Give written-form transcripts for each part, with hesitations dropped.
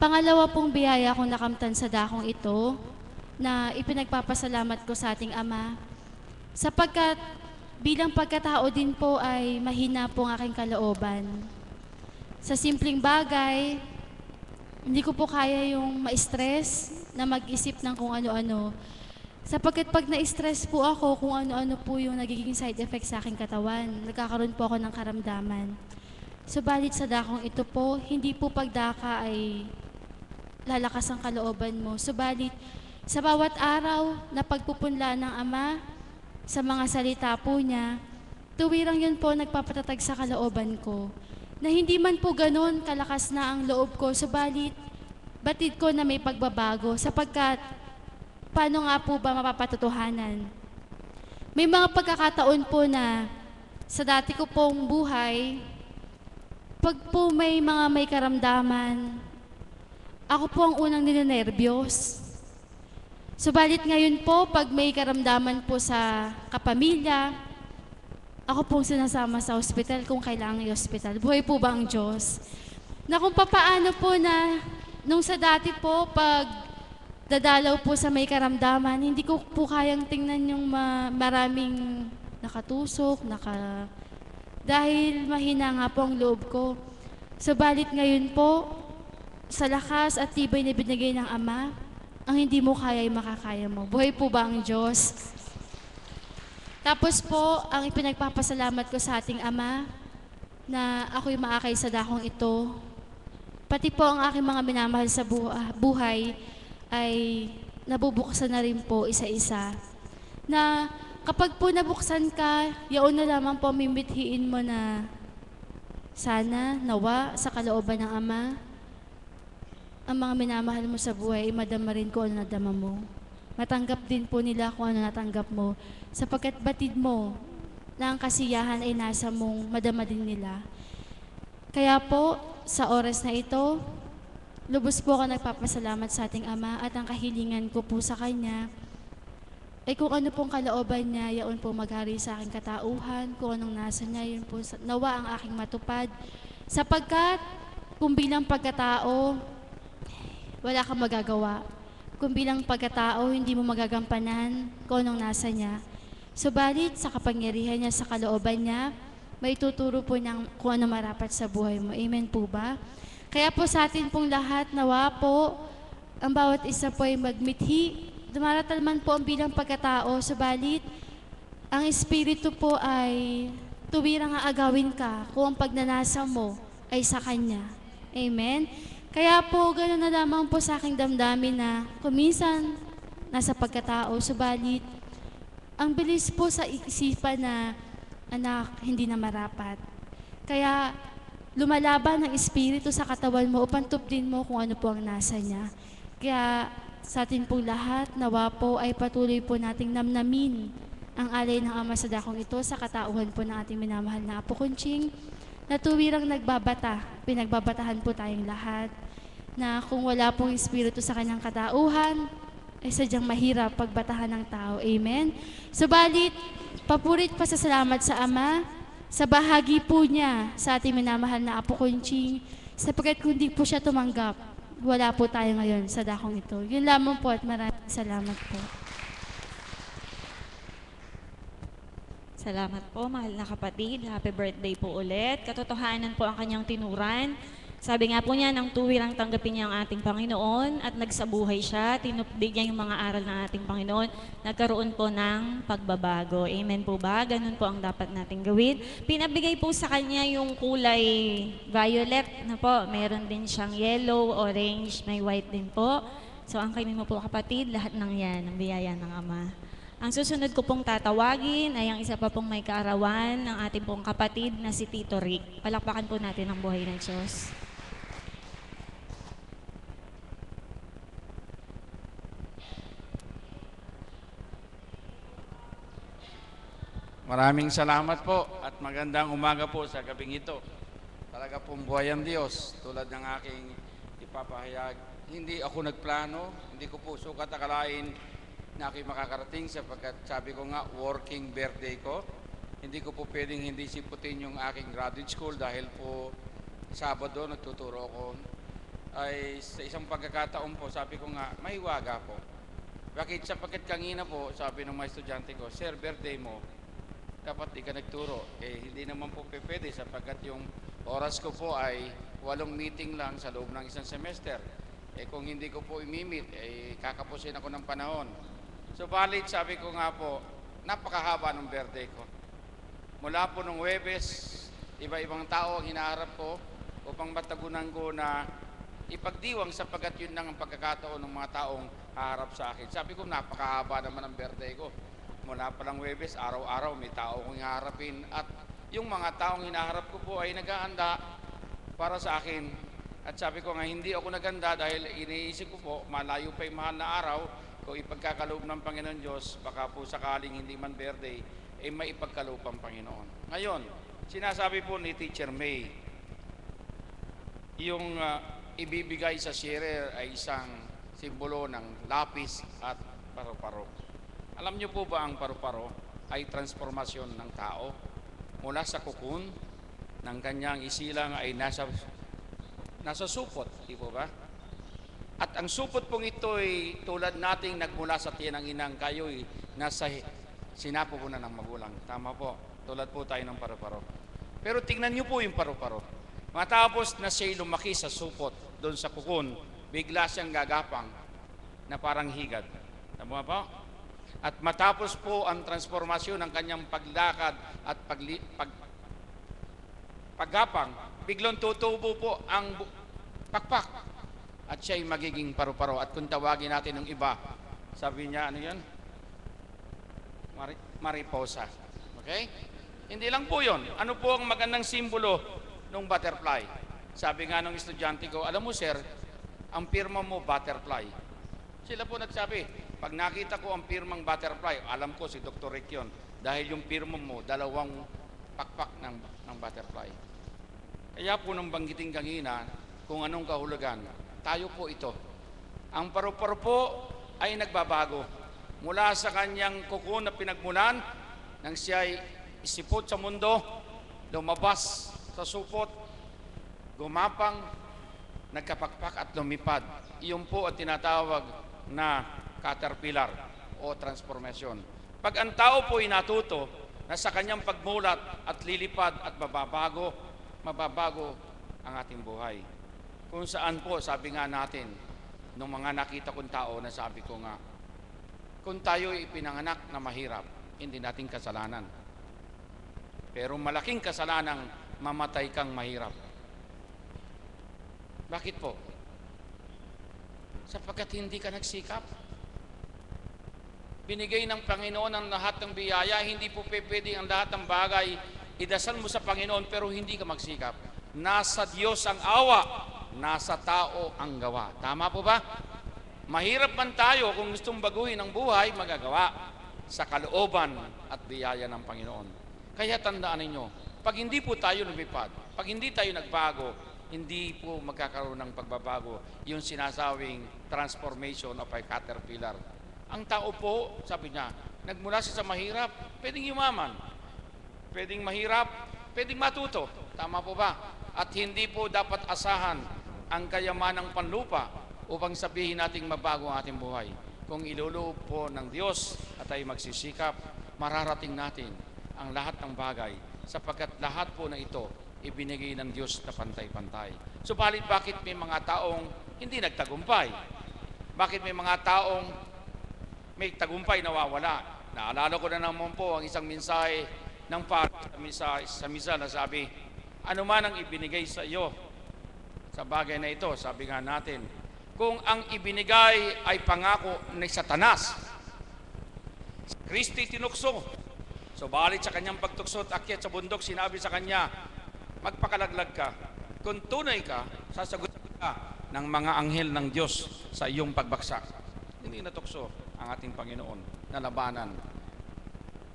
Pangalawa pong biyaya kong nakamtan sa dakong ito na ipinagpapasalamat ko sa ating Ama, sapagkat bilang pagkatao din po ay mahina po ang aking kalooban. Sa simpleng bagay, hindi ko po kaya yung ma-stress na mag-isip ng kung ano-ano. Sapagkat pag na-stress po ako, kung ano-ano po yung nagiging side effect sa aking katawan, nagkakaroon po ako ng karamdaman. Subalit sa dakong ito po, hindi po pagdaka ay lalakas ang kalooban mo. Subalit, sa bawat araw na pagpupunla ng Ama, sa mga salita po niya, tuwirang yun po nagpapatatag sa kalooban ko. Na hindi man po ganun kalakas na ang loob ko, subalit, batid ko na may pagbabago, sapagkat, paano nga po ba mapapatotohanan? May mga pagkakataon po na sa dati ko pong buhay, pag po may karamdaman, ako po ang unang ninenervyos. Subalit ngayon po, pag may karamdaman po sa kapamilya, ako pong sinasama sa ospital kung kailangan yung ospital. Buhay po ba ang Diyos? Na kung papaano po na, nung sa dati po, pag dadalaw po sa may karamdaman, hindi ko po kayang tingnan yung maraming nakatusok, dahil mahina nga po ang loob ko. Subalit ngayon po, sa lakas at tibay na binigay ng Ama, ang hindi mo kaya ay makakaya mo. Buhay po ba ang Diyos? Tapos po, ang ipinagpapasalamat ko sa ating Ama, na ako'y maakay sa dakong ito, pati po ang aking mga minamahal sa buhay, ay nabubuksan na rin po isa-isa. Na kapag po nabuksan ka, yaon na lamang po mimithiin mo na sana, nawa, sa kalooban ng Ama, ang mga minamahal mo sa buhay ay madama rin kung ano nadama mo. Matanggap din po nila kung ano natanggap mo, sapagkat batid mo na ang kasiyahan ay nasa mong madama din nila. Kaya po, sa oras na ito, lubos po ako nagpapasalamat sa ating Ama at ang kahilingan ko po sa Kanya ay kung ano pong kalooban niya, yaon po maghari sa aking katauhan, kung anong nasa niya, yun po nawa ang aking matupad. Sapagkat kung bilang pagkatao, wala kang magagawa. Kung bilang pagkatao, hindi mo magagampanan kung anong nasa niya. Subalit, sa kapangyarihan niya, sa kalooban niya, may tuturo po niyang kung ano marapat sa buhay mo. Amen po ba? Kaya po sa atin pong lahat, nawa po, ang bawat isa po ay magmithi. Dumaratal man po ang bilang pagkatao, subalit, ang Espiritu po ay tuwirang aagawin ka kung ang pagnanasa mo ay sa Kanya. Amen? Kaya po, gano'n na lamang po sa aking damdamin na kuminsan nasa pagkatao, subalit ang bilis po sa isipan na, anak, hindi na marapat. Kaya lumalaban ang Espiritu sa katawan mo upang tupdin mo kung ano po ang nasa niya. Kaya sa atin pong lahat, nawa po ay patuloy po nating namnamin ang alay ng Ama sa dakong ito sa katauhan po ng ating minamahal na Apo Kunching, na tuwirang nagbabata, pinagbabatahan po tayong lahat, na kung wala pong Espiritu sa kanyang katauhan, ay sadyang mahirap pagbatahan ng tao. Amen? Subalit, papurit pa sa salamat sa Ama, sa bahagi po niya sa ating minamahal na Apo Kunching, sapagkat kung di po siya tumanggap, wala po tayo ngayon sa dakong ito. Yun lamang po at maraming salamat po. Salamat po, mahal na kapatid. Happy birthday po ulit. Katotohanan po ang kanyang tinuran. Sabi nga po niya, nang tuwirang tanggapin niya ang ating Panginoon at nagsabuhay siya, tinupdig niya yung mga aral ng ating Panginoon, nagkaroon po ng pagbabago. Amen po ba? Ganun po ang dapat nating gawin. Pinabigay po sa kanya yung kulay violet na po. Meron din siyang yellow, orange, may white din po. So ang kainin mo po kapatid, lahat ng yan, ang biyaya ng Ama. Ang susunod ko pong tatawagin ay ang isa pa pong may kaarawan ng ating pong kapatid na si Tito Rick. Palakpakan po natin ang buhay ng Diyos. Maraming salamat po at magandang umaga po sa gabing ito. Talaga pong buhay ang Diyos tulad ng aking ipapahayag. Hindi ako nagplano, hindi ko po sukat akalain na ako'y makakarating sapagkat sabi ko nga working birthday ko. Hindi ko po pwedeng hindi siputin yung aking graduate school dahil po Sabado nagtuturo ako ay sa isang pagkakataon po, sabi ko nga, may hiwaga po. Bakit? Sapagkat kanina po, sabi ng mga estudyante ko, Sir, birthday mo, dapat di ka nagturo. Hindi naman po pwede sapagkat yung oras ko po ay 8 meeting lang sa loob ng isang semester. Kung hindi ko po imimit, kakapusin ako ng panahon. So, balit, sabi ko nga po, napakahaba ng birthday ko. Mula po nung Huwebes, iba-ibang tao ang hinaharap ko upang matagunan ko na ipagdiwang sapagkat yun lang ang pagkakataon ng mga taong haharap sa akin. Sabi ko, napakahaba naman ang birthday ko. Mula pa lang Huwebes, araw-araw may tao kong hiharapin at yung mga taong hinaharap ko po ay naghahanda para sa akin. At sabi ko nga, hindi ako naganda dahil iniisip ko po, malayo pa yung mahal na araw, kung ipagkakaloob ng Panginoon Diyos, baka po sakaling hindi man birthday, may ipagkaloob ang Panginoon. Ngayon, sinasabi po ni Teacher May, yung ibibigay sa sharer ay isang simbolo ng lapis at paru-paro. Alam niyo po ba ang paru-paro ay transformasyon ng tao mula sa kukun ng kanyang isilang ay nasa supot, di po ba? At ang supot pong ito ay tulad nating nagmula sa tiyan ng inang, kayo'y nasa sinapupunan ng magulang. Tama po, tulad po tayo ng paru-paro. Pero tingnan niyo po yung paru-paro. Matapos na siya'y lumaki sa supot, doon sa kukun, bigla siyang gagapang na parang higad. Tama po? At matapos po ang transformasyon ng kanyang paglakad at paggapang, biglang tutubo po ang pakpak at siya'y magiging paru-paro. At kung tawagin natin ng iba, sabi niya, ano yun? Mariposa. Okay? Hindi lang po yun. Ano po ang magandang simbolo ng butterfly? Sabi nga ng estudyante ko, alam mo sir, ang pirma mo butterfly. Sila po nagsabi, pag nakita ko ang pirmang butterfly, alam ko si Dr. Rick yun, dahil yung pirma mo, 2 pakpak ng butterfly. Kaya po nang banggitin kanina, kung anong kahulugan, tayo po ito. Ang paru-paro po ay nagbabago. Mula sa kanyang kukun na pinagmulan, nang siya ay isipot sa mundo, lumabas sa supot, gumapang, nagkapakpak at lumipad. Iyon po ang tinatawag na caterpillar o transformation. Pag ang tao po ay natuto na sa kanyang pagmulat at lilipad at mababago ang ating buhay. Kung saan po, sabi nga natin, nung mga nakita kong tao na sabi ko nga, kung tayo ipinanganak na mahirap, hindi natin kasalanan. Pero malaking kasalanang mamatay kang mahirap. Bakit po? Sapagkat hindi ka nagsikap. Binigay ng Panginoon ang lahat ng biyaya, hindi po pwede ang lahat ng bagay. Idasal mo sa Panginoon pero hindi ka magsikap. Nasa Diyos ang awa, nasa tao ang gawa. Tama po ba? Mahirap man tayo kung gustong baguhin ang buhay, magagawa sa kalooban at biyaya ng Panginoon. Kaya tandaan ninyo, pag hindi po tayo lumipad, pag hindi tayo nagbago, hindi po magkakaroon ng pagbabago yung sinasawing transformation of a caterpillar. Ang tao po, sabi niya, nagmula siya sa mahirap, pwedeng yumaman, pwedeng mahirap, pwedeng matuto. Tama po ba? At hindi po dapat asahan ang kayamanang panlupa upang sabihin nating mabago ang ating buhay. Kung iluloob po ng Diyos at tayo magsisikap, mararating natin ang lahat ng bagay sapagkat lahat po na ito ibinigay ng Diyos na pantay-pantay. Subalit bakit may mga taong hindi nagtagumpay? Bakit may mga taong may tagumpay nawawala? Naalala ko na naman po ang isang mensahe ng sa misa na sabi, ano man ang ibinigay sa iyo sa bagay na ito, sabi nga natin, kung ang ibinigay ay pangako ni Satanas, Kristi tinukso, subalit sa kanyang pagtukso at akyat sa bundok, sinabi sa kanya, magpakalaglag ka. Kung tunay ka, sasagutin ka ng mga anghel ng Diyos sa iyong pagbaksak. Hindi natukso ang ating Panginoon na labanan.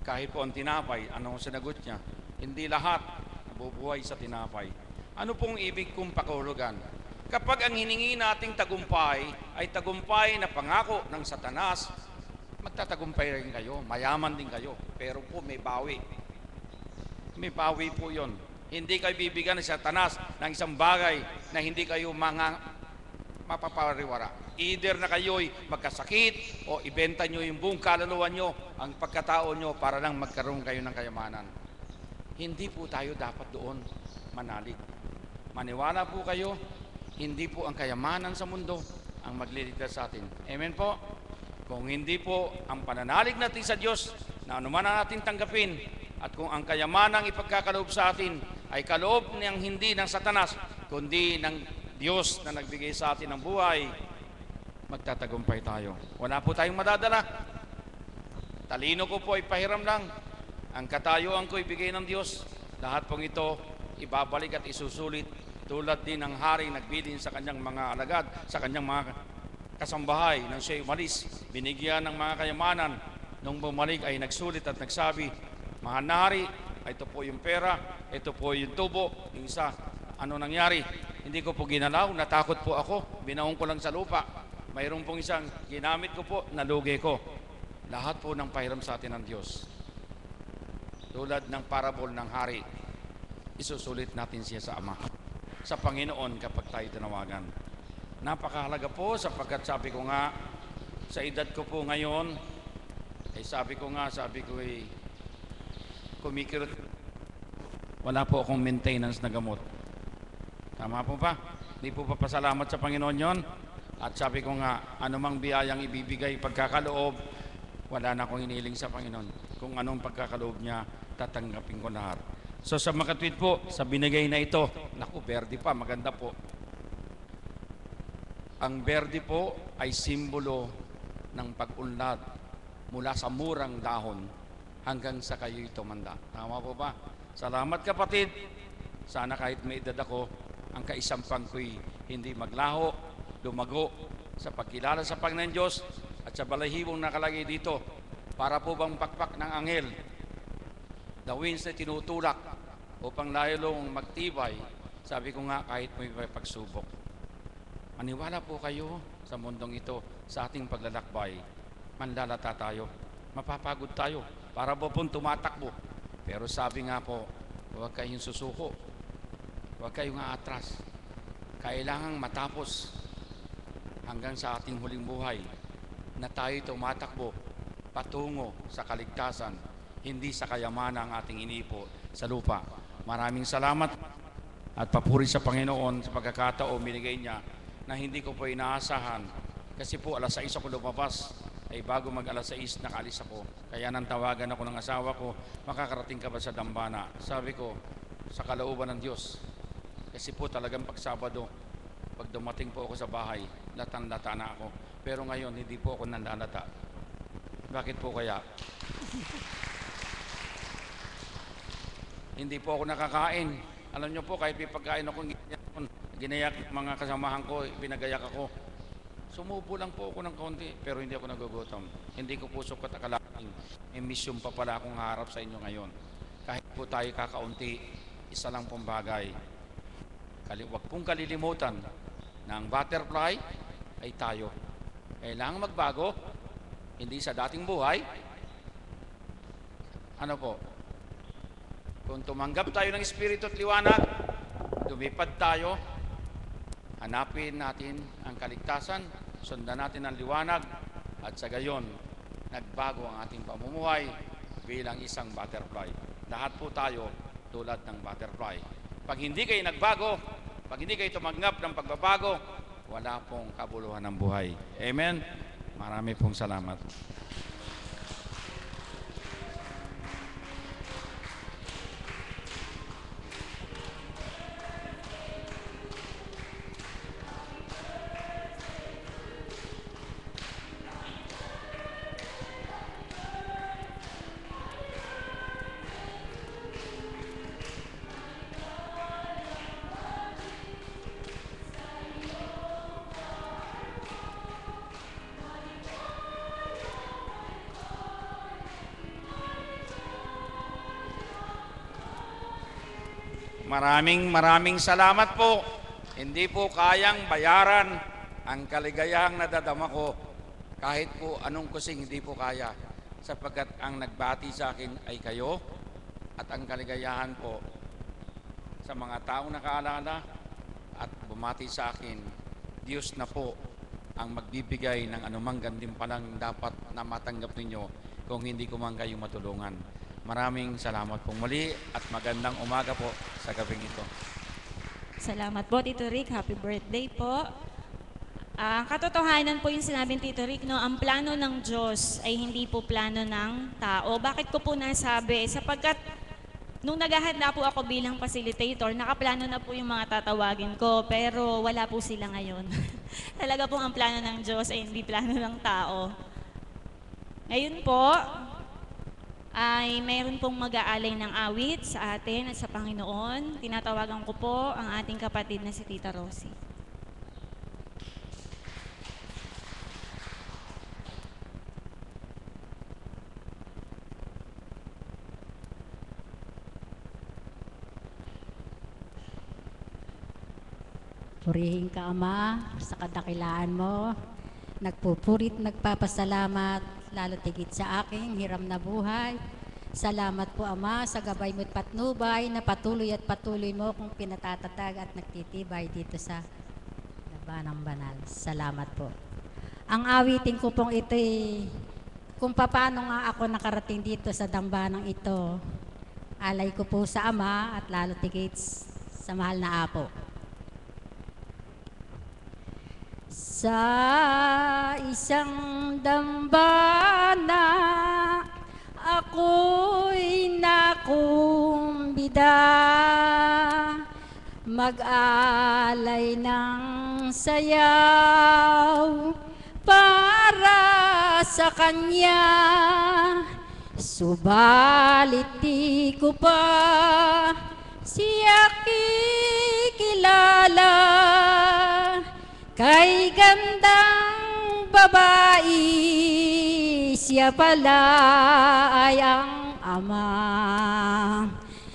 Kahit po ang tinapay, anong sinagot niya? Hindi lahat nabubuhay sa tinapay. Ano pong ibig kong pakahulugan? Kapag ang hiningi nating tagumpay ay tagumpay na pangako ng Satanas, magtatagumpay rin kayo, mayaman din kayo, pero po may bawi. May bawi po yon. Hindi kayo bibigyan ng Satanas ng isang bagay na hindi kayo mapapariwara. Either na kayo'y magkasakit o ibenta nyo yung buong kaluluwa nyo, ang pagkatao nyo para lang magkaroon kayo ng kayamanan. Hindi po tayo dapat doon manalig. Maniwala po kayo, hindi po ang kayamanan sa mundo ang magliligtas sa atin. Amen po? Kung hindi po ang pananalig natin sa Diyos na anuman na natin tanggapin, at kung ang kayamanang ipagkakaloob sa atin ay kaloob ng hindi ng Satanas, kundi ng Diyos na nagbigay sa atin ng buhay, magtatagumpay tayo. Wala po tayong madadala. Talino ko po ay pahiram lang. Ang katayuan ko ibigay ng Diyos. Lahat pong ito ibabalik at isusulit tulad din ng haring nagbilin sa kanyang mga alagad, sa kanyang mga kasambahay nang siya umalis. Binigyan ng mga kayamanan. Nung bumalik ay nagsulit at nagsabi, mahal na hari, ito po yung pera, ito po yung tubo, yung isa. Ano nangyari? Hindi ko po ginalaw, natakot po ako, binaong ko lang sa lupa. Mayroon pong isang ginamit ko po, nalugi ko. Lahat po ng pahiram sa atin ng Diyos. Tulad ng parable ng hari, isusulit natin siya sa Ama, sa Panginoon kapag tayo tinawagan. Napakahalaga po sapagkat sabi ko nga, sa edad ko po ngayon, sabi ko kumikirot. Wala po akong maintenance na gamot. Tama po ba? Di po pa pasalamat sa Panginoon yon. At sabi ko nga, anumang biyayang ibibigay pagkakaloob, wala na akong iniling sa Panginoon. Kung anong pagkakaloob niya, tatanggapin ko lahat. So sa makatwid po, sa binigay na ito, naku, berde pa, maganda po. Ang berde po ay simbolo ng pag-unlad mula sa murang dahon hanggang sa kayo'y tumanda. Tama po ba? Salamat kapatid. Sana kahit may edad ako, ang kaisampang ko'y hindi maglaho, lumago sa pagkilala sa Panginoon Diyos at sa balahibong nakalagay dito. Para po bang pakpak ng anghel, the winds na tinutulak upang lalong magtibay. Sabi ko nga, kahit may pagsubok. Maniwala po kayo sa mundong ito, sa ating paglalakbay. Manlalata tayo, mapapagod tayo, para po pong tumatakbo. Pero sabi nga po, huwag kayong susuko, huwag kayong aatras. Kailangang matapos hanggang sa ating huling buhay na tayo tumatakbo patungo sa kaligtasan, hindi sa kayamanan ang ating inipo sa lupa. Maraming salamat at papuri sa Panginoon sa pagkakataon binigay niya na hindi ko po inaasahan. Kasi po alas 6 ako lumabas, ay bago mag alas 6 nakaalis ako. Kaya nang tawagan ako ng asawa ko, makakarating ka ba sa Dambana? Sabi ko, sa kalooban ng Diyos. Kasi po talagang pag Sabado, pag dumating po ako sa bahay, latang-lata na ako. Pero ngayon, hindi po ako nanlalata. Bakit po kaya? Hindi po ako nakakain. Alam nyo po, kahit may pagkain ako, ginayak mga kasamahan ko, pinagayak ako. Sumubo lang po ako ng konti, pero hindi ako nagugutom. Hindi ko po sukat akalaing may mission pa pala akong harap sa inyo ngayon. Kahit po tayo kakaunti, isa lang pong bagay. Huwag pong kalilimutan na ang butterfly ay tayo. Kailangan magbago, hindi sa dating buhay. Ano po? Kung tumanggap tayo ng Espiritu at liwanag, lumipad tayo, hanapin natin ang kaligtasan, sundan natin ang liwanag, at sa gayon, nagbago ang ating pamumuhay bilang isang butterfly. Lahat po tayo tulad ng butterfly. Pag hindi kayo nagbago, pag hindi kayo tumanggap ng pagbabago, wala pong kabuluhan ng buhay. Amen? Marami pong salamat. Maraming salamat po. Hindi po kayang bayaran ang kaligayahang nadadama ko. Kahit po anong kusing, hindi po kaya. Sapagkat ang nagbati sa akin ay kayo at ang kaligayahan po sa mga taong nakaalala at bumati sa akin Diyos na po ang magbibigay ng anumang gantimpalang dapat na matanggap ninyo kung hindi ko man kayo matulungan. Maraming salamat po muli at magandang umaga po sa gabing ito. Salamat po, Tito Rick. Happy birthday po. Ang katotohanan po yung sinabing Tito Rick, no, ang plano ng Diyos ay hindi po plano ng tao. Bakit ko po nasabi? Sapagkat nung naghahanda po ako bilang facilitator, nakaplano na po yung mga tatawagin ko, pero wala po sila ngayon. Talaga pong ang plano ng Diyos ay hindi plano ng tao. Ngayon po, ay mayroon pong mag-aalay ng awit sa atin at sa Panginoon. Tinatawagan ko po ang ating kapatid na si Tita Rosie. Purihin ka, Ama, sa kadakilaan mo. Nagpupurit, nagpapasalamat, lalo tigit sa aking hiram na buhay. Salamat po, Ama, sa gabay mo't patnubay na patuloy at patuloy mo kung pinatatatag at nagtitibay dito sa labanang banal. Salamat po. Ang awitin ko pong ito kung paano nga ako nakarating dito sa dambanang ito. Alay ko po sa Ama at lalo tigit sa mahal na Apo. Sa isang dambana, ako'y nakumbida, mag-alay ng sayaw para sa kanya. Subalit di ko pa siya kikilala, kay gandang babae, siya pala ay ang ama.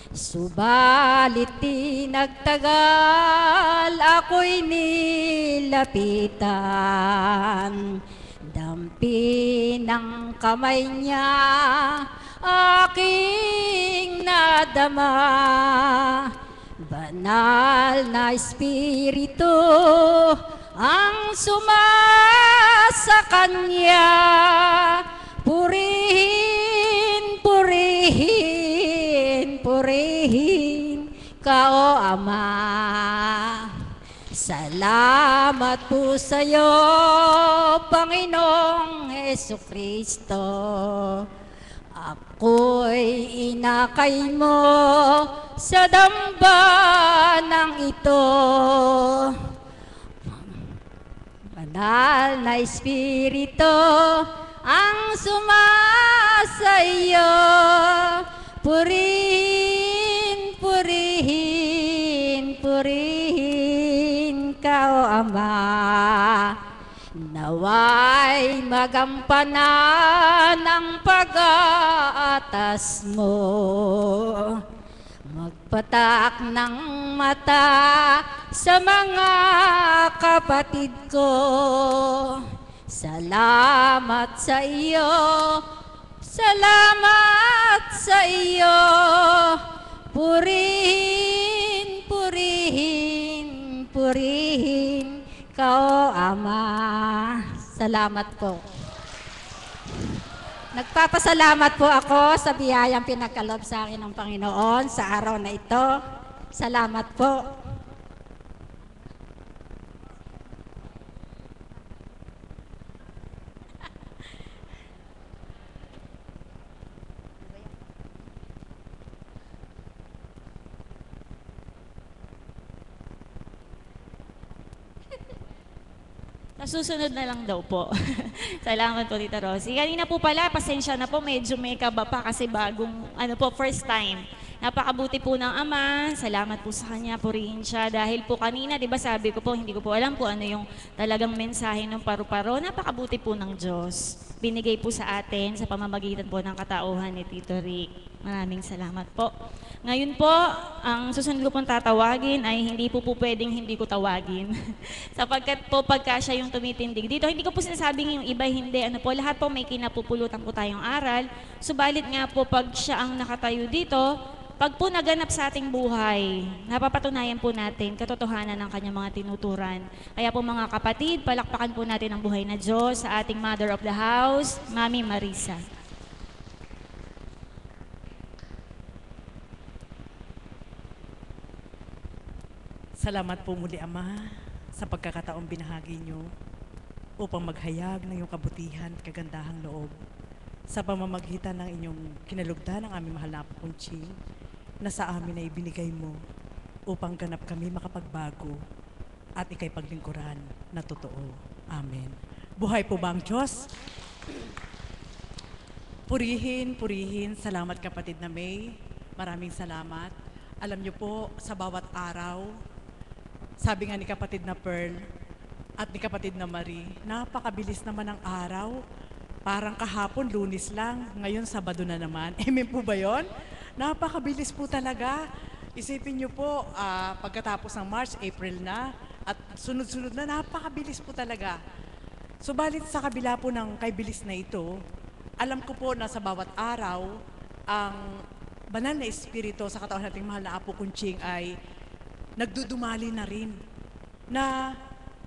Subalit di nagtagal, ako'y nilapitan. Dampi ng kamay niya, aking nadama. Banal na espiritu ang sumasa kanya. Purihin, purihin, purihin ka, o Ama. Salamat po sa iyo, Panginoong Hesukristo. Ako'y inakay mo sa dambanang ito. Banal na espiritu ang sumasa iyo. Purihin, purihin, purihin ka, o Ama. Naway magampanan ang pag-aatas mo. Magpatak ng mata sa mga kapatid ko. Salamat sa iyo, salamat sa iyo. Purihin, purihin, purihin ka, o Ama. Salamat po. Nagpapasalamat po ako sa biyayang pinagkaloob sa akin ng Panginoon sa araw na ito. Salamat po. Sa susunod na lang daw po. Salamat po, Tita Rosie. Kanina po pala, pasensya na po, medyo may kaba pa kasi bagong, first time. Napakabuti po ng Ama. Salamat po sa Kanya, purihin siya. Dahil po kanina, di ba sabi ko po, hindi ko po alam po ano yung talagang mensahe ng paru-paro. Napakabuti po ng Diyos. Binigay po sa atin sa pamamagitan po ng katauhan ni Tito Rick. Maraming salamat po. Ngayon po, ang susunod ko pong tatawagin ay hindi po pwedeng hindi ko tawagin. Sapagkat po pagka siya yung tumitindig dito, hindi ko po sinasabing yung iba hindi. Lahat po may kinapupulutan po tayong aral. Subalit nga po pag siya ang nakatayo dito, Pag po naganap sa ating buhay, napapatunayan po natin katotohanan ng kanyang mga tinuturan. Kaya po mga kapatid, palakpakan po natin ang buhay na Diyos sa ating Mother of the House, Mami Marisa. Salamat po muli, Ama, sa pagkakataong binahagi niyo upang maghayag ng iyong kabutihan at kagandahang loob sa pamamagitan ng inyong kinalugdan ng aming mahal na Apo Kunching na sa amin ay ibinigay mo upang ganap kami makapagbago at ikay paglingkuran na totoo. Amen. Buhay po ba ang Diyos? Purihin, purihin. Salamat kapatid na May. Maraming salamat. Alam niyo po, sa bawat araw, sabi nga ni kapatid na Pearl at ni kapatid na Marie, napakabilis naman ang araw. Parang kahapon, Lunes lang. Ngayon, Sabado na naman. Amen po ba yun? Napakabilis po talaga. Isipin niyo po, pagkatapos ng March, April na, at sunod-sunod na, napakabilis po talaga. Subalit sa kabila po ng kaibilis na ito, alam ko po na sa bawat araw, ang banal na espiritu sa katawan nating mahal na Apo Kunching ay nagdudumali na rin na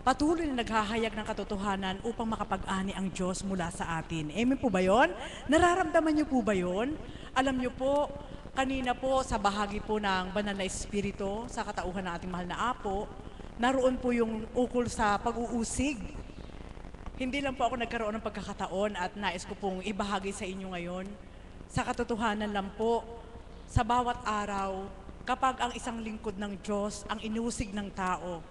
patuloy na naghahayag ng katotohanan upang makapag-ani ang Diyos mula sa atin. Amen po ba yun? Nararamdaman niyo po ba yun? Alam niyo po, kanina po sa bahagi po ng banal na espiritu sa katauhan ng ating mahal na Apo, naroon po yung ukol sa pag-uusig. Hindi lang po ako nagkaroon ng pagkakataon at nais ko pong ibahagi sa inyo ngayon. Sa katotohanan lang po, sa bawat araw, kapag ang isang lingkod ng Diyos ang inusig ng tao,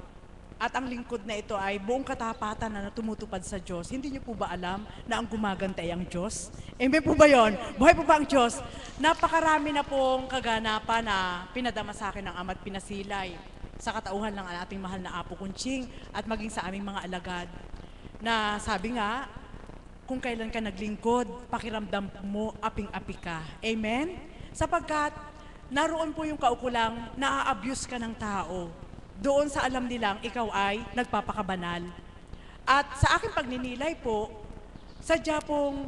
at ang lingkod na ito ay buong katapatan na tumutupad sa Diyos, hindi niyo po ba alam na ang gumagantay ang Diyos? Amen po ba yun? Buhay po ba ang Diyos? Napakarami na pong kaganapan na pinadama sa akin ng Ama at pinasilay sa katauhan ng ating mahal na Apo Kunching at maging sa aming mga alagad. Na sabi nga, kung kailan ka naglingkod, pakiramdam mo, aping-api ka. Amen? Sapagkat naroon po yung kaukulang na-abuse ka ng tao. Doon sa alam nilang ikaw ay nagpapakabanal. At sa aking pagninilay po, sadya pong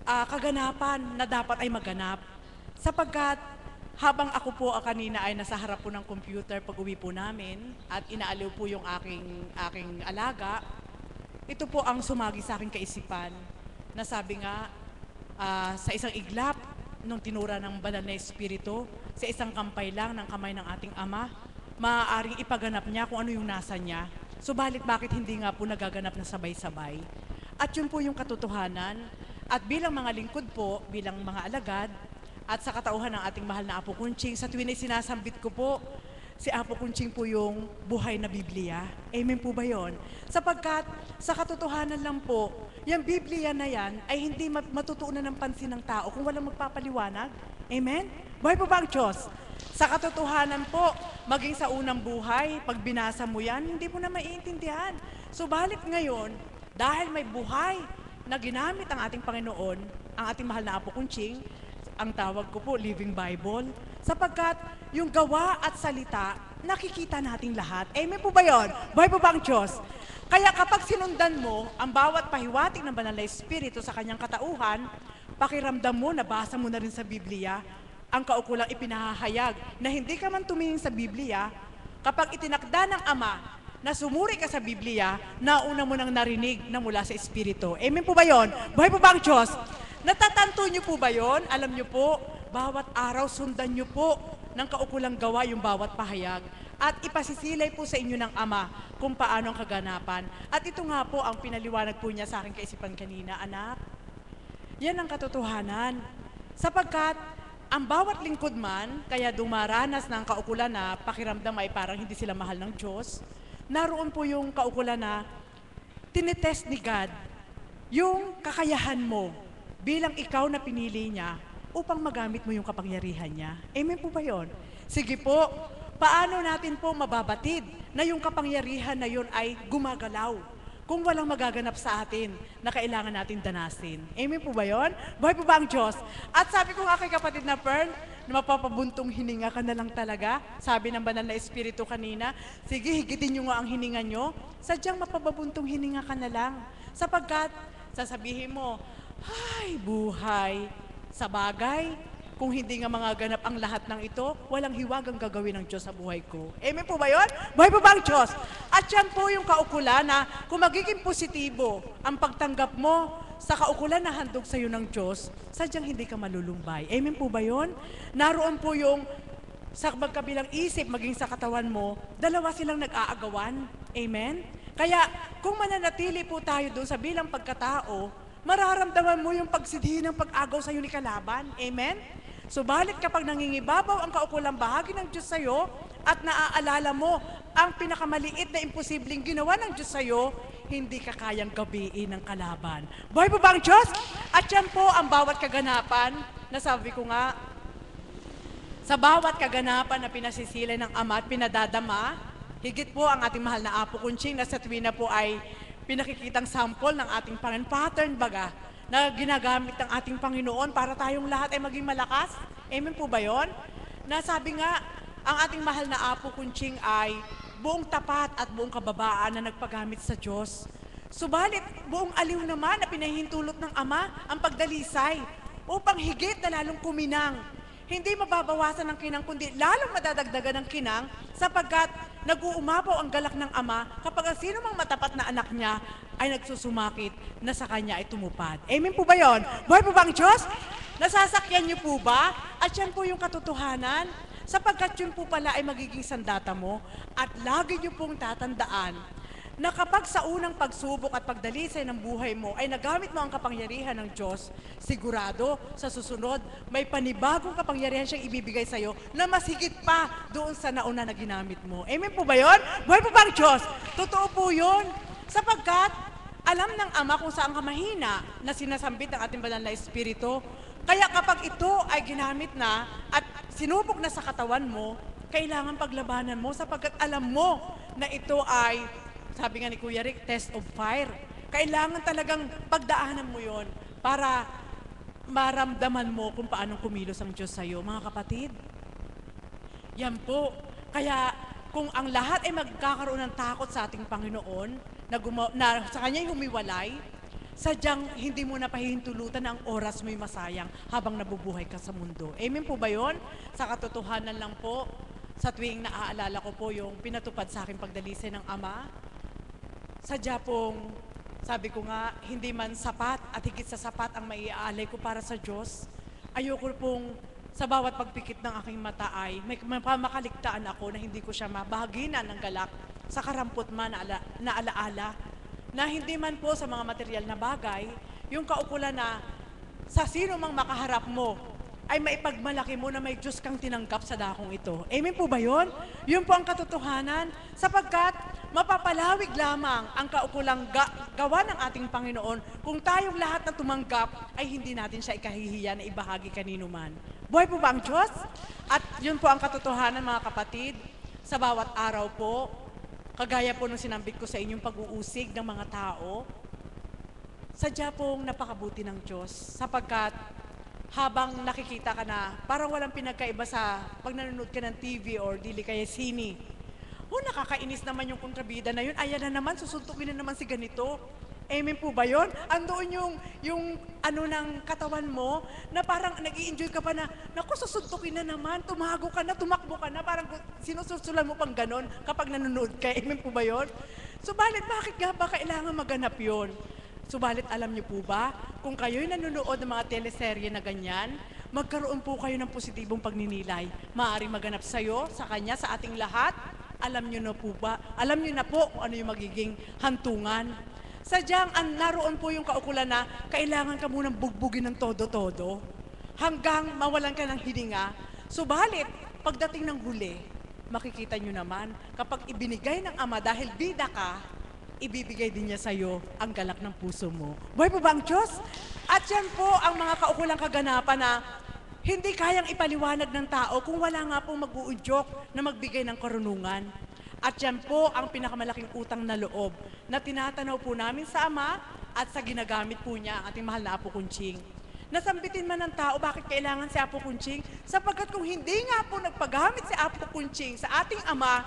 kaganapan na dapat ay maganap. Sapagkat habang ako po kanina ay nasa harap po ng computer pag uwi po namin at inaaliw po yung aking alaga, ito po ang sumagi sa aking kaisipan na sabi nga sa isang iglap nung tinura ng banal na espiritu, sa isang kampay lang ng kamay ng ating Ama, maaaring ipaganap niya kung ano yung nasa niya. Subalit bakit hindi nga po nagaganap na sabay-sabay? At yun po yung katotohanan. At bilang mga lingkod po, bilang mga alagad, at sa katauhan ng ating mahal na Apo Kunching, sa tuwin ay sinasambit ko po, si Apo Kunching po yung buhay na Biblia. Amen po ba yun? Sapagkat sa katotohanan lang po, yung Biblia na yan ay hindi matutuunan ng pansin ng tao kung walang magpapaliwanag. Amen? Buhay po ba ang Diyos? Sa katotohanan po, maging sa unang buhay, pag binasa mo yan, hindi mo na maiintindihan. Subalit ngayon, dahil may buhay na ginamit ang ating Panginoon, ang ating mahal na Apo Kunching, ang tawag ko po, Living Bible, sapagkat yung gawa at salita, nakikita nating lahat. Amen po ba yun? Buhay po ba ang Diyos? Kaya kapag sinundan mo ang bawat pahiwatig ng banal na espiritu sa kanyang katauhan, pakiramdam mo, nabasa mo na rin sa Biblia, ang kaukulang ipinahahayag na hindi ka man tumingin sa Biblia, kapag itinakda ng Ama na sumuri ka sa Biblia, nauna mo nang narinig na mula sa Espiritu. Amen po ba yun? Buhay po ba ang Diyos? Natatanto niyo po ba yun? Alam niyo po, bawat araw sundan niyo po ng kaukulang gawa yung bawat pahayag at ipasisilay po sa inyo ng Ama kung paano ang kaganapan. At ito nga po ang pinaliwanag po niya sa aking kaisipan kanina, anak. Yan ang katotohanan. Sapagkat ang bawat lingkod man, kaya dumaranas ng kaukulan na pakiramdam ay parang hindi sila mahal ng Diyos, naroon po yung kaukulan na tinitest ni God yung kakayahan mo bilang ikaw na pinili niya upang magamit mo yung kapangyarihan niya. Amen po ba yun? Sige po, paano natin po mababatid na yung kapangyarihan na yun ay gumagalaw kung walang magaganap sa atin na kailangan natin danasin? Amen po ba yun? Buhay po ba ang Diyos? At sabi ko nga kay kapatid na Pearl, na mapapabuntong hininga ka na lang talaga. Sabi ng banal na espiritu kanina, sige, higitin nyo nga ang hininga nyo. Sadyang mapapabuntong hininga ka na lang. Sapagkat, sasabihin mo, ay, buhay. Sa bagay, Kung hindi nga mga ganap ang lahat ng ito, walang hiwagang gagawin ng Diyos sa buhay ko. Amen po ba yun? Buhay po ba ang Diyos? At yan po yung kaukulan na kung magiging positibo ang pagtanggap mo sa kaukulan na handog sa iyo ng Diyos, sadyang hindi ka malulumbay. Amen po ba yun? Naroon po yung sa magkabilang isip, maging sa katawan mo, dalawa silang nag-aagawan. Amen? Kaya kung mananatili po tayo doon sa bilang pagkatao, mararamdaman mo yung pagsidhi ng pag-agaw sa iyo ni kalaban. Amen? Subalit kapag nangingibabaw ang kaukulang bahagi ng Diyos sa iyo at naaalala mo ang pinakamaliit na imposibleng ginawa ng Diyos sa iyo, hindi ka kayang gabiin ng kalaban. Buhay po ba ang Diyos? At yan po ang bawat kaganapan na sabi ko nga, sa bawat kaganapan na pinasisilay ng Ama at pinadadama, higit po ang ating mahal na Apo Kunching na sa tuwina po ay pinakikitang sample ng ating Panginoon, pattern baga, na ginagamit ng ating Panginoon para tayong lahat ay maging malakas. Amen po ba yun? Nasabi nga, ang ating mahal na Apo Kunching ay buong tapat at buong kababaan na nagpagamit sa Diyos. Subalit, buong aliw naman na pinahintulot ng Ama ang pagdalisay upang higit na lalong kuminang. Hindi mababawasan ng kinang, kundi lalong madadagdagan ng kinang sapagkat nag-uumapaw ang galak ng Ama kapag ang sino mang matapat na anak niya ay nagsusumakit na sa kanya ay tumupad. Amen po ba yun? Buhay po ba ang Diyos? Nasasakyan niyo po ba? At yan po yung katotohanan sapagkat yun po pala ay magiging sandata mo at lagi niyo pong tatandaan na kapag sa unang pagsubok at pagdalisay ng buhay mo ay nagamit mo ang kapangyarihan ng Diyos, sigurado sa susunod may panibagong kapangyarihan siyang ibibigay sa iyo na mas higit pa doon sa nauna na ginamit mo. Amen po ba yun? Buhay po ba ang Diyos? Totoo po yun. Sapagkat alam ng Ama kung saan ka mahina na sinasambit ng ating banal na Espiritu. Kaya kapag ito ay ginamit na at sinubok na sa katawan mo, kailangan paglabanan mo sapagkat alam mo na ito ay, sabi nga ni Kuya Rick, test of fire. Kailangan talagang pagdaanan mo yon para maramdaman mo kung paano kumilos ang Diyos sa iyo. Mga kapatid, yan po. Kaya kung ang lahat ay magkakaroon ng takot sa ating Panginoon, na sa Kanya'y humiwalay, sadyang hindi mo na pahihintulutan na ang oras mo'y masayang habang nabubuhay ka sa mundo. Amen po ba yun? Sa katotohanan lang po, sa tuwing naaalala ko po yung pinatupad sa aking pagdalisay ng Ama, sadya pong, sabi ko nga, hindi man sapat at higit sa sapat ang maiaalay ko para sa Diyos. Ayoko pong sa bawat pagpikit ng aking mata ay may makaligtaan ako na hindi ko siya mabahaginan ng galak sa karampot man na alaala. Na hindi man po sa mga material na bagay, yung kaukulan na sa sino mang makaharap mo, ay maipagmalaki mo na may Diyos kang tinanggap sa dakong ito. Amen po ba yun? Yun po ang katotohanan, sapagkat mapapalawig lamang ang kaukulang gawa ng ating Panginoon kung tayong lahat na tumanggap ay hindi natin siya ikahihiya na ibahagi kanino man. Buhay po ba ang Diyos? At yun po ang katotohanan, mga kapatid, sa bawat araw po, kagaya po ng sinambit ko sa inyong pag-uusig ng mga tao, sadya pong napakabuti ng Diyos, sapagkat habang nakikita ka na parang walang pinagkaiba sa pag nanonood ka ng TV or dili kaya sini. Nakakainis naman yung kontrabida na yun. Ayan na naman, susuntukin na naman si ganito. Amen po ba yun? Andoon yung ano ng katawan mo na parang nag-i-enjoy ka pa na, naku, susuntukin na naman, tumago ka na, tumakbo ka na, parang sinususulan mo pang ganon kapag nanonood ka. Amen po ba yun? Subalit, bakit nga ba kailangan maganap yun? Subalit, alam niyo po ba, kung kayo'y nanonood ng mga teleserye na ganyan, magkaroon po kayo ng positibong pagninilay. Maaaring maganap sa'yo, sa kanya, sa ating lahat. Alam niyo na po ba? Alam niyo na po kung ano yung magiging hantungan. Sadyang naroon po yung kaukulan na kailangan ka munang bugbugin ng todo-todo hanggang mawalan ka ng hininga. Subalit, pagdating ng huli, makikita niyo naman, kapag ibinigay ng Ama dahil bida ka, ibibigay din niya sa iyo ang galak ng puso mo. Buhay po ba ang Diyos? At yan po ang mga kaukulang kaganapan na hindi kayang ipaliwanag ng tao kung wala nga pong mag-uudyok na magbigay ng karunungan. At yan po ang pinakamalaking utang na loob na tinatanaw po namin sa Ama at sa ginagamit po niya ang ating mahal na Apo Kunching. Nasambitin man ng tao bakit kailangan si Apo Kunching, sapagkat kung hindi nga po nagpagamit si Apo Kunching sa ating Ama,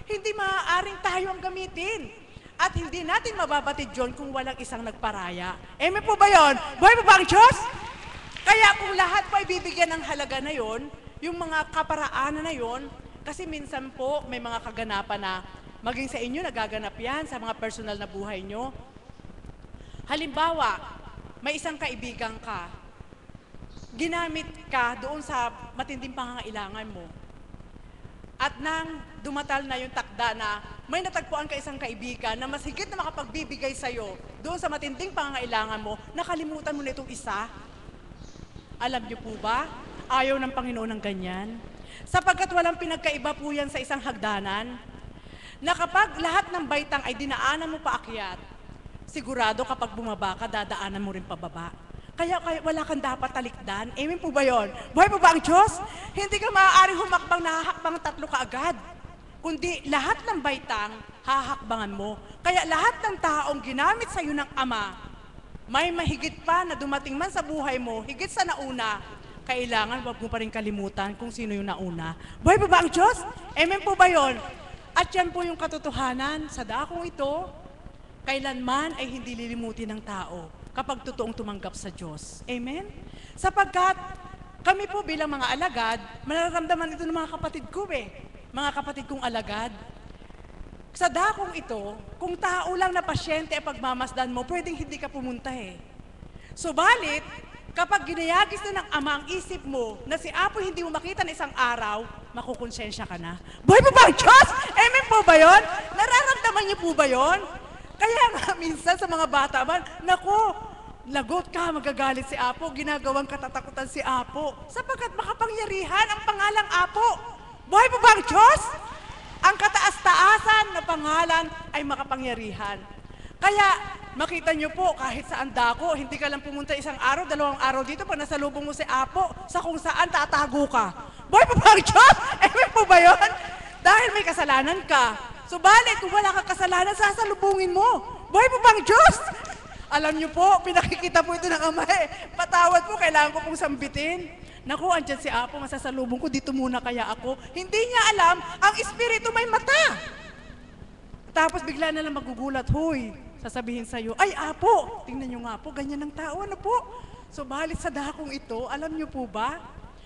hindi maaaring tayo ang gamitin. At hindi natin mababatid yun kung walang isang nagparaya. Amen po ba yun? Buhay po ba ang Diyos? Kaya kung lahat po ay bibigyan ng halaga na yon, yung mga kaparaanan na yon, kasi minsan po may mga kaganapan na maging sa inyo nagaganap yan sa mga personal na buhay nyo. Halimbawa, may isang kaibigan ka, ginamit ka doon sa matinding pangangailangan mo. At nang dumatal na yung takda na may natagpuan ka isang kaibigan na mas higit na makapagbibigay sa'yo doon sa matinding pangangailangan mo, nakalimutan mo na itong isa. Alam niyo po ba, ayaw ng Panginoon ng ganyan. Sapagkat walang pinagkaiba po yan sa isang hagdanan, na kapag lahat ng baitang ay dinaanan mo paakyat, sigurado kapag bumaba ka, dadaanan mo rin pababa. Kaya wala kang dapat talikdan. Amen po ba yun? Buhay po ba ang Diyos? Hindi ka maaaring humakbang na hahakbang 3 kaagad. Kundi lahat ng baitang hahakbangan mo. Kaya lahat ng taong ginamit sa iyo ng Ama, may mahigit pa na dumating man sa buhay mo, higit sa nauna, kailangan wag mo pa rin kalimutan kung sino yung nauna. Buhay po ba ang Diyos? Amen po ba yun? At yan po yung katotohanan sa dakong ito, kailanman ay hindi lilimutin ng tao kapag totoong tumanggap sa Diyos. Amen? Sapagkat kami po bilang mga alagad, mararamdaman ito ng mga kapatid ko mga kapatid kong alagad. Sa dakong ito, kung tao lang na pasyente ay pagmamasdan mo, pwedeng hindi ka pumunta Subalit, kapag ginayagis na ng Ama ang isip mo na si Apo hindi mo makita na isang araw, makukonsensya ka na. Buhay po ba ang Diyos? Amen po ba yun? Nararamdaman niyo po ba yun? Kaya nga minsan sa mga bata man, naku, lagot ka, magagalit si Apo, ginagawang katatakutan si Apo, sapagkat makapangyarihan ang pangalang Apo. Buhay po ba ang Diyos? Ang kataas-taasan na pangalan ay makapangyarihan. Kaya makita niyo po, kahit saan dako, hindi ka lang pumunta 1 araw, 2 araw dito, pag nasalubong mo si Apo, sa kung saan tatago ka. Buhay po ba ang Diyos? Amen po ba yun? Dahil may kasalanan ka. Subalit, kung wala kang kasalanan, sasalubungin mo. Buhay po ba ang Diyos? Alam niyo po, pinakikita po ito ng Ama Patawad po, kailangan ko pong sambitin. Naku, andyan si Apo, masasalubong ko, dito muna kaya ako. Hindi niya alam, ang Espiritu may mata. Tapos bigla na lang magugulat, huy, sasabihin sa'yo, ay Apo, tingnan niyo nga po, ganyan ang tao, ano po? Subalit sa dakong ito, alam niyo po ba,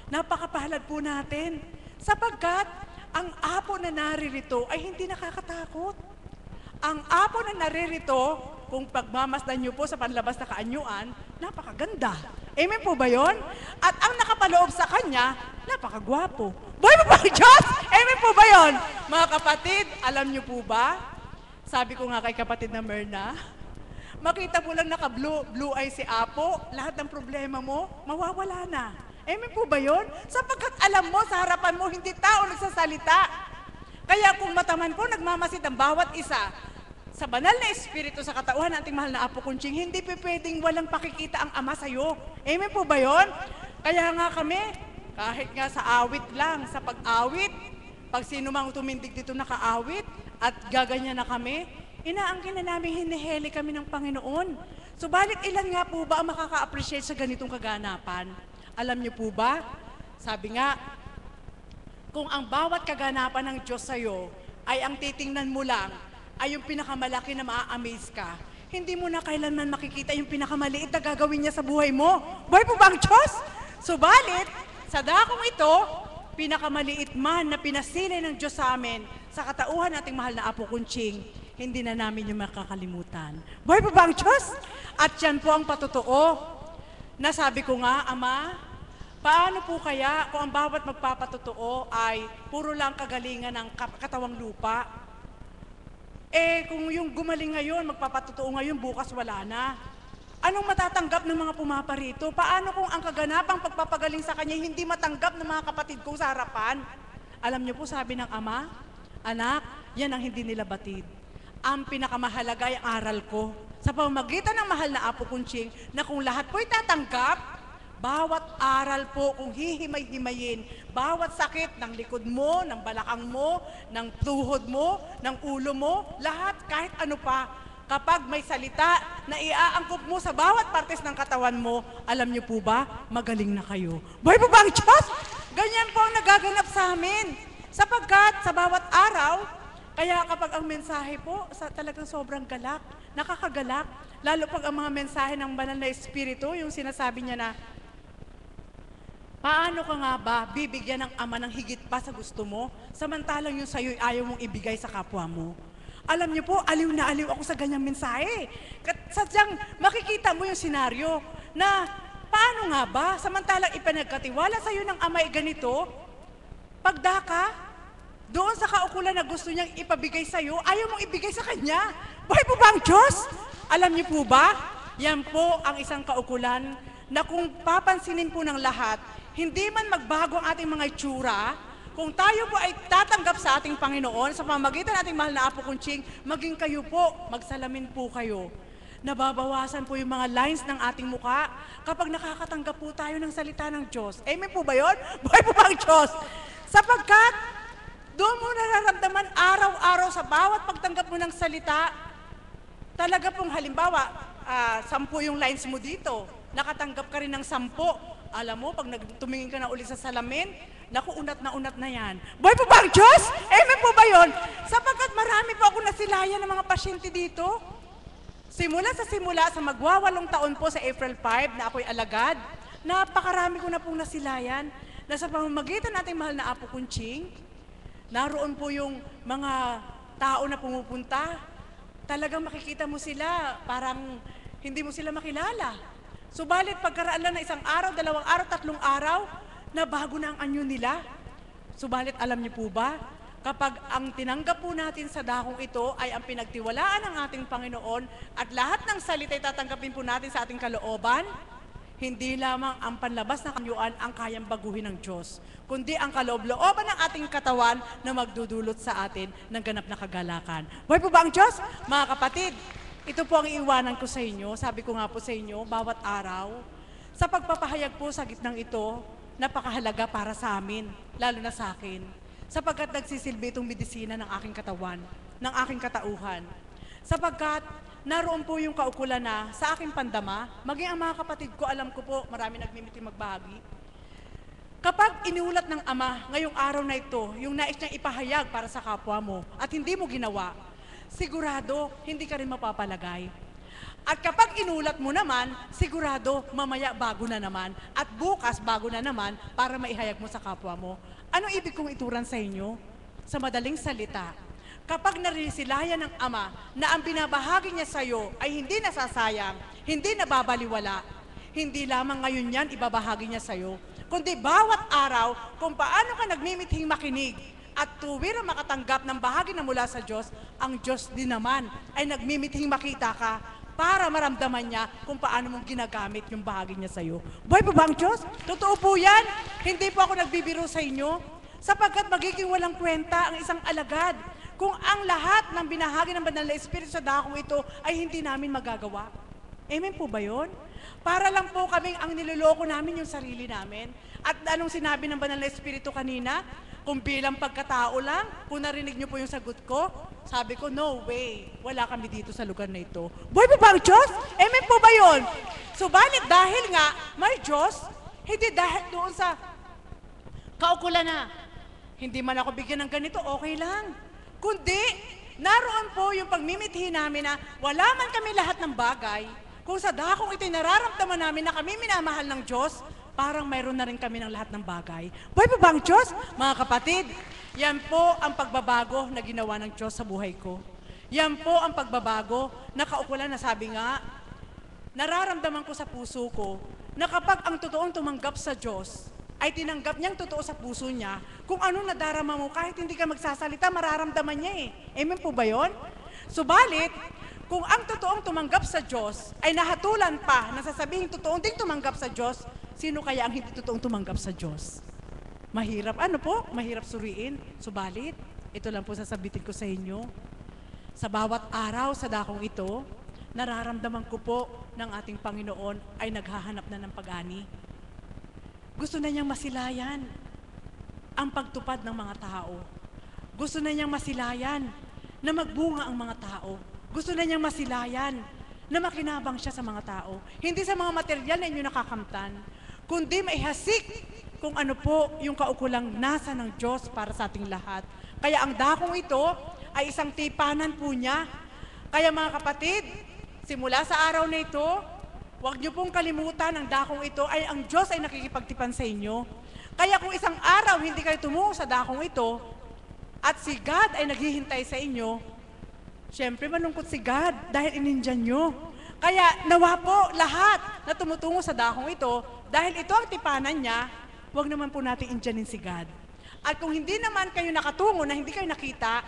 napakapalad po natin. Sapagkat, ang Apo na naririto ay hindi nakakatakot. Ang Apo na naririto, kung pagmamasdan niyo po sa panlabas na kaanyuan, napakaganda. Amen po ba yun? At ang nakapaloob sa Kanya, napakagwapo. Buhay po ba ang Diyos? Amen po ba yun? Mga kapatid, alam niyo po ba? Sabi ko nga kay kapatid na Myrna, makita mo lang naka-blue eye si Apo, lahat ng problema mo, mawawala na. Amen po ba yun? Sapagkat alam mo, sa harapan mo, hindi tao nagsasalita. Kaya kung mataman po, nagmamasid ang bawat isa sa banal na Espiritu sa katauhan ng ating mahal na Apo Kunching, hindi pwedeng walang pakikita ang Ama sa'yo. Amen po ba yun? Kaya nga kami, kahit nga sa awit lang, sa pag-awit, pag sino mang tumindig dito naka-awit, at gaganyan na kami, inaangkin na namin hiniheli kami ng Panginoon. Subalit ilan nga po ba ang makaka-appreciate sa ganitong kaganapan? Alam niyo po ba? Sabi nga, kung ang bawat kaganapan ng Diyos sa'yo ay ang titingnan mo lang, ay yung pinakamalaki na maa-amaze ka, hindi mo na kailanman makikita yung pinakamaliit na gagawin niya sa buhay mo. Buhay po ba ang Diyos? Subalit, sa dakong ito, pinakamaliit man na pinasili ng Diyos sa amin, sa katauhan nating mahal na Apo Kunching, hindi na namin yung makakalimutan. Buhay po ba ang Diyos? At yan po ang patotoo. Nasabi ko nga, Ama, paano po kaya kung ang bawat magpapatotoo ay puro lang kagalingan ng katawang lupa? Kung yung gumaling ngayon, magpapatotoo ngayon, bukas wala na. Anong matatanggap ng mga pumaparito? Paano kung ang kaganapang pagpapagaling sa kanya hindi matanggap ng mga kapatid ko sa harapan? Alam niyo po, sabi ng Ama, anak, yan ang hindi nila batid. Ang pinakamahalaga ay aral ko. Sa pamamagitan ng mahal na Apo Kunching, na kung lahat po'y tatanggap, bawat aral po kung hihimay-himayin, bawat sakit ng likod mo, ng balakang mo, ng tuhod mo, ng ulo mo, lahat, kahit ano pa, kapag may salita na iaangkop mo sa bawat partes ng katawan mo, alam niyo po ba, magaling na kayo. Buhay po ba ang Diyos? Ganyan po ang nagaganap sa amin. Sapagkat sa bawat araw, kaya kapag ang mensahe po, talagang sobrang galak, nakakagalak, lalo pag ang mga mensahe ng banal na Espiritu, yung sinasabi niya na, Paano ka nga ba bibigyan ng ama ng higit pa sa gusto mo, samantalang yung sa'yo'y ayaw mong ibigay sa kapwa mo? Alam niyo po, aliw na aliw ako sa ganyang mensahe. Sadyang makikita mo yung senaryo na paano nga ba, samantalang ipinagkatiwala sa'yo ng amay ganito, pagdaka, doon sa kaukulan na gusto niyang ipabigay sa'yo, ayaw mong ibigay sa kanya. Buhay po ba ang Diyos? Alam niyo po ba, yan po ang isang kaukulan na kung papansinin po ng lahat, hindi man magbago ang ating mga itsura, kung tayo po ay tatanggap sa ating Panginoon, sa pamamagitan ng ating mahal na Apo Kunching, maging kayo po, magsalamin po kayo. Nababawasan po yung mga lines ng ating muka kapag nakakatanggap po tayo ng salita ng Diyos. Amen po ba yun? Buhay po ba ang Diyos? Sapagkat, doon mo nararamdaman araw-araw sa bawat pagtanggap mo ng salita, talaga pong halimbawa, 10 yung lines mo dito, nakatanggap ka rin ng 10. Alam mo, pag tumingin ka na uli sa salamin, naku, unat na yan. Buhay po ba ang Diyos? Amen po ba yun? Sapagkat marami po ako nasilayan ng mga pasyente dito. Simula sa magwawalong taon po sa April 5 na ako'y alagad, napakarami ko na pong nasilayan na sa pamamagitan nating mahal na Apo Kunching, naroon po yung mga tao na pumupunta, talagang makikita mo sila, parang hindi mo sila makilala. Subalit pagkaraan lang ng 1 araw, 2 araw, 3 araw, na bago na ang anyo nila. Subalit alam niyo po ba, kapag ang tinanggap po natin sa dakong ito ay ang pinagtiwalaan ng ating Panginoon at lahat ng salita ay tatanggapin po natin sa ating kalooban, hindi lamang ang panlabas na kanyuan ang kayang baguhin ng Diyos, kundi ang kaloob-looban ng ating katawan na magdudulot sa atin ng ganap na kagalakan. Buhay po ba ang Diyos? Mga kapatid, ito po ang iiwanan ko sa inyo. Sabi ko nga po sa inyo, bawat araw, sa pagpapahayag po sa gitnang ito, napakahalaga para sa amin, lalo na sa akin, sapagkat nagsisilbi itong medisina ng aking katawan, ng aking katauhan. Sapagkat naroon po yung kaukulan na sa aking pandama, maging ang mga kapatid ko, alam ko po, marami nagmimiti magbahagi. Kapag iniulat ng Ama ngayong araw na ito, yung nais niyang ipahayag para sa kapwa mo at hindi mo ginawa, sigurado hindi ka rin mapapalagay. At kapag inulat mo naman, sigurado mamaya bago na naman at bukas bago na naman para maihayag mo sa kapwa mo. Ano ibig kong ituran sa inyo? Sa madaling salita, kapag narisilayan ng Ama na ang binabahagi niya sa iyo ay hindi nasasayang, hindi nababaliwala, hindi lamang ngayon yan ibabahagi niya sa iyo, kundi bawat araw kung paano ka nagmimithing makinig at tuwirang makatanggap ng bahagi na mula sa Diyos, ang Diyos din naman ay nagmimithing makita ka para maramdaman niya kung paano mong ginagamit yung bahagi niya sa iyo. Buhay po ba ang Diyos? Totoo po yan. Hindi po ako nagbibiro sa inyo, sapagkat magiging walang kwenta ang isang alagad kung ang lahat ng binahagi ng Banal na Espiritu sa dakong ito ay hindi namin magagawa. Amen po ba yun? Para lang po kaming ang niloloko namin yung sarili namin. At anong sinabi ng Banal na Espiritu kanina? Kung bilang pagkatao lang, kung narinig niyo po yung sagot ko, sabi ko, no way, wala kami dito sa lugar na ito. Buhay po ba ang Diyos? Amen po ba yun? Subalit dahil nga may Diyos, hindi dahil doon sa kaukulan na, hindi man ako bigyan ng ganito, okay lang. Kundi, naroon po yung pagmimithi namin na wala man kami lahat ng bagay, kung sa dakong ito'y nararamdaman namin na kami minamahal ng Diyos, parang mayroon na rin kami ng lahat ng bagay. Buhay po ba ang Diyos? Mga kapatid, yan po ang pagbabago na ginawa ng Diyos sa buhay ko. Yan po ang pagbabago na kaukulan na sabi nga, nararamdaman ko sa puso ko na kapag ang totoong tumanggap sa Diyos, ay tinanggap niyang totoo sa puso niya, kung anong nadarama mo, kahit hindi ka magsasalita, mararamdaman niya eh. Amen po ba yun? Subalit, kung ang totoong tumanggap sa Diyos ay nahatulan pa na sasabihin totoong ding tumanggap sa Diyos, sino kaya ang hindi totoong tumanggap sa Diyos? Mahirap, ano po? Mahirap suriin. Subalit, ito lang po sasabitin ko sa inyo. Sa bawat araw sa dakong ito, nararamdaman ko po ng ating Panginoon ay naghahanap na ng pag-ani. Gusto na niyang masilayan ang pagtupad ng mga tao. Gusto na niyang masilayan na magbunga ang mga tao. Gusto na niyang masilayan na makinabang siya sa mga tao. Hindi sa mga material na inyo nakakamtan, kundi maihasik kung ano po yung kaukulang nasa ng Diyos para sa ating lahat. Kaya ang dakong ito ay isang tipanan po niya. Kaya mga kapatid, simula sa araw na ito, Huwag niyo pong kalimutan, ang dakong ito ay ang Diyos ay nakikipagtipan sa inyo. Kaya kung isang araw hindi kayo tumungo sa dakong ito, at si God ay naghihintay sa inyo, syempre malungkot si God dahil inindyan nyo. Kaya nawa po lahat na tumutungo sa dakong ito, dahil ito ang tipanan niya, huwag naman po natin indyanin si God. At kung hindi naman kayo nakatungo na hindi kayo nakita,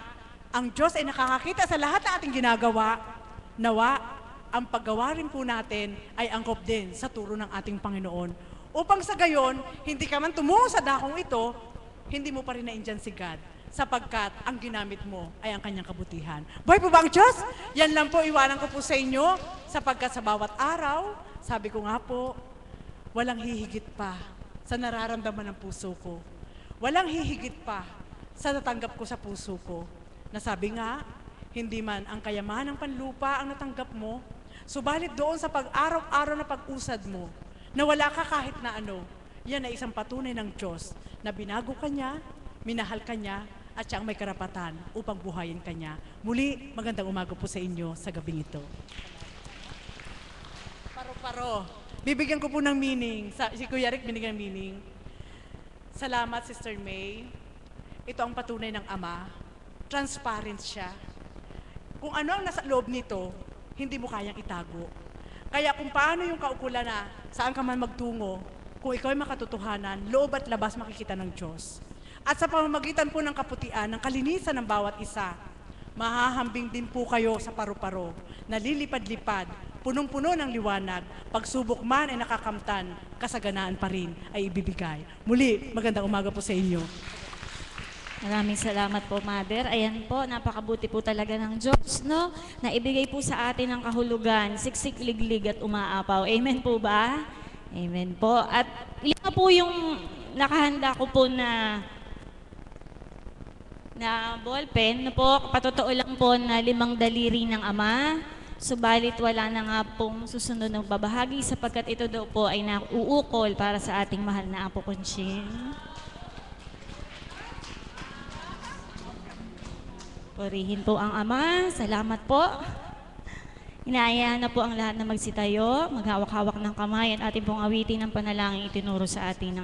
ang Diyos ay nakakakita sa lahat ng ating ginagawa, nawa ang paggawa rin po natin ay angkop din sa turo ng ating Panginoon. Upang sa gayon, hindi ka man tumungo sa dakong ito, hindi mo pa rin naindyan si God, sapagkat ang ginamit mo ay ang kanyang kabutihan. Buhay po ba ang Diyos? Yan lang po iwanan ko po sa inyo, sapagkat sa bawat araw, sabi ko nga po, walang hihigit pa sa nararamdaman ng puso ko. Walang hihigit pa sa natanggap ko sa puso ko. Nasabi nga, hindi man ang kayamanan ng panlupa ang natanggap mo, subalit doon sa pag-araw-araw na pag-usad mo, na wala ka kahit na ano, yan ay isang patunay ng Diyos na binago ka niya, minahal ka niya, at siyang may karapatan upang buhayin ka niya. Muli, magandang umaga po sa inyo sa gabing ito. Paro-paro. Bibigyan ko po ng meaning. Si Kuya Rick binigyan ng meaning. Salamat, Sister May. Ito ang patunay ng Ama. Transparent siya. Kung ano ang nasa loob nito, hindi mo kayang itago. Kaya kung paano yung kaukulan na saan ka man magtungo, kung ikaw ay makatotohanan, loob at labas makikita ng Diyos. At sa pamamagitan po ng kaputian, ng kalinisan ng bawat isa, mahahambing din po kayo sa paru-paro, nalilipad-lipad, punong-puno ng liwanag, pagsubok man ay nakakamtan, kasaganaan pa rin ay ibibigay. Muli, magandang umaga po sa inyo. Maraming salamat po, Mother. Ayan po, napakabuti po talaga ng Diyos, no? Na ibigay po sa atin ang kahulugan, siksik, liglig at umaapaw. Amen po ba? Amen po. At yun na po yung nakahanda ko po na ballpen, no po, patotoo lang po na 5 daliri ng Ama, subalit wala na nga pong susunod ng babahagi sapagkat ito daw po ay nauukol para sa ating mahal na Apo Conching. Purihin po ang Ama. Salamat po. Inaaya na po ang lahat na magsitayo, maghawak-hawak ng kamay at ating pong awitin ng panalangin itinuro sa atin ng